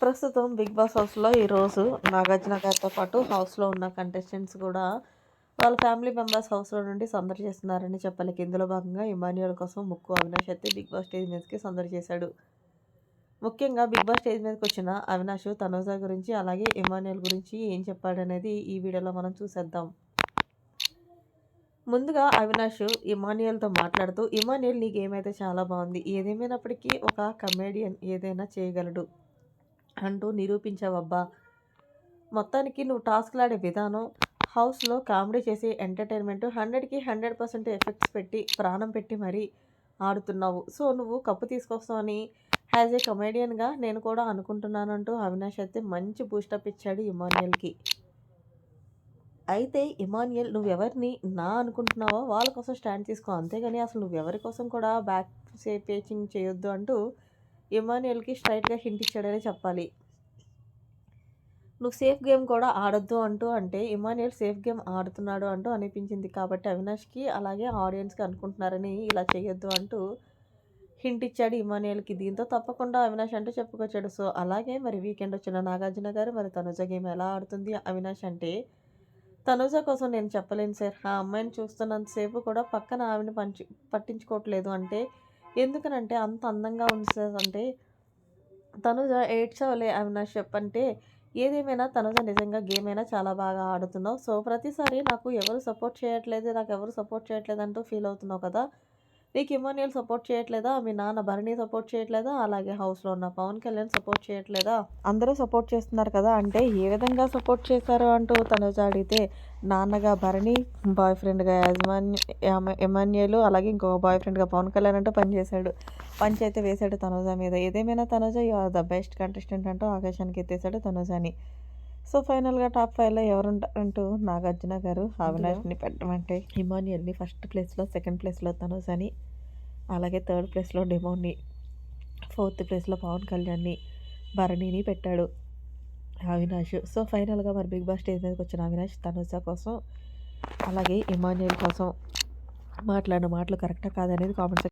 ప్రస్తుతం 'big boss' హౌస్‌లో ఈరోజు నాగార్జున గారితో పాటు హౌస్‌లో ఉన్న కంటెస్టెంట్స్ కూడా వాళ్ళ ఫ్యామిలీ మెంబర్స్ హౌస్‌లో నుండి సందడి చేస్తున్నారని చెప్పాలి. ఇందులో భాగంగా ఇమాన్యుయల్ కోసం ముక్కు అవినాష్ అయితే 'బిగ్ బాస్' స్టేజ్ మీదకి సందడి చేశాడు. ముఖ్యంగా 'బిగ్ బాస్' స్టేజ్ మీదకొచ్చిన అవినాష్ తనూజ గురించి అలాగే ఇమాన్యుయల్ గురించి ఏం చెప్పాడనేది ఈ వీడియోలో మనం చూసేద్దాం. ముందుగా అవినాష్ ఇమాన్యుయల్‌తో మాట్లాడుతూ, "ఇమాన్యుయల్ నీ గేమ్ అయితే చాలా బాగుంది. ఏదేమైనప్పటికీ ఒక కమెడియన్ ఏదైనా చేయగలడు అంటూ నిరూపించావబ్బా! మొత్తానికి నువ్వు టాస్క్‌లాడే విధానం, హౌస్‌లో కామెడీ చేసి ఎంటర్‌టైన్‌మెంట్ 100కి 100% ఎఫెక్ట్స్ పెట్టి, ప్రాణం పెట్టి మరీ ఆడుతున్నావు. సో, నువ్వు కప్పు తీసుకొస్తావని యాజ్ ఏ కమెడియన్‌గా నేను కూడా అనుకుంటున్నానంటూ అవినాష్ అయితే మంచి బూస్టప్ ఇచ్చాడు ఇమాన్యుయల్‌కి. అయితే ఇమాన్యుయల్ నువ్వెవరిని అనుకుంటున్నావో వాళ్ళ కోసం స్టాండ్ తీసుకో. అంతేగాని అసలు నువ్వెవరి కోసం కూడా బ్యాక్ పేచింగ్ చేయొద్దు అంటూ ఇమాన్యుయల్‌కి స్ట్రెయిట్‌గా హింట్ ఇచ్చాడనే చెప్పాలి. నువ్వు సేఫ్ గేమ్ కూడా ఆడొద్దు అంటూ అంటే ఇమాన్యుయల్ సేఫ్ గేమ్ ఆడుతున్నాడు అంటూ అనిపించింది. కాబట్టి అవినాష్‌కి అలాగే ఆడియన్స్‌కి అనుకుంటున్నారని ఇలా చేయొద్దు అంటూ హింట్ ఇచ్చాడు ఇమాన్యుయల్‌కి. దీంతో తప్పకుండా అవినాష్ అంటూ చెప్పుకొచ్చాడు. సో, అలాగే మరి వీకెండ్ వచ్చిన నాగార్జున గారు మరి తనుజ గేమ్ ఎలా ఆడుతుంది అవినాష్ అంటే, తనుజ కోసం నేను చెప్పలేను సార్. ఆ అమ్మాయిని చూస్తున్నంత సేపు కూడా పక్కన ఆవిడని పట్టించుకోవట్లేదు. అంటే ఎందుకనంటే అంత అందంగా ఉంది సార్ అంటే తనుజ ఏడ్చావులే అవినాష్ చెప్పంటే, ఏదేమైనా తనుజ నిజంగా గేమ్ అయినా చాలా బాగా ఆడుతున్నావు. సో, ప్రతిసారి నాకు ఎవరు సపోర్ట్ చేయట్లేదు, నాకెవరు సపోర్ట్ చేయట్లేదంటూ ఫీల్ అవుతున్నావు కదా! నీకు ఇమాన్యుయల్ సపోర్ట్ చేయట్లేదా? మీ నాన్న భరణి సపోర్ట్ చేయట్లేదా? అలాగే హౌస్‌లో ఉన్న పవన్ కళ్యాణ్ సపోర్ట్ చేయట్లేదా? అందరూ సపోర్ట్ చేస్తున్నారు కదా! అంటే ఏ విధంగా సపోర్ట్ చేశారు అంటూ తనుజ అడిగితే, నాన్నగా భరణి, బాయ్ ఫ్రెండ్‌గా ఇమాన్యుయల్ అలాగే ఇంకొక బాయ్ ఫ్రెండ్‌గా పవన్ కళ్యాణ్ అంటూ పనిచేశాడు. పంచయితే వేశాడు తనుజ మీద. ఏదేమైనా Tanuja you are the best contestant అంటూ ఆకాశానికి ఎత్తేసాడు తనుజని. సో, ఫైనల్‌గా టాప్ 5లో ఎవరుంటారంటూ నాగార్జున గారు అవినాష్‌ని పెట్టమంటే ఇమాన్యుయల్‌ని ఫస్ట్ ప్లేస్‌లో, సెకండ్ ప్లేస్‌లో తనుజని, అలాగే థర్డ్ ప్లేస్‌లో డెమోని, ఫోర్త్ ప్లేస్‌లో పవన్ కళ్యాణ్‌ని, భరణిని పెట్టాడు అవినాష్. సో, ఫైనల్‌గా మరి 'బిగ్ బాస్' స్టేజ్ మీదకొచ్చిన అవినాష్ తనుజ కోసం, అలాగే ఇమాన్యుయల్ కోసం మాట్లాడిన మాటలు కరెక్టా కాదనేది కామెంట్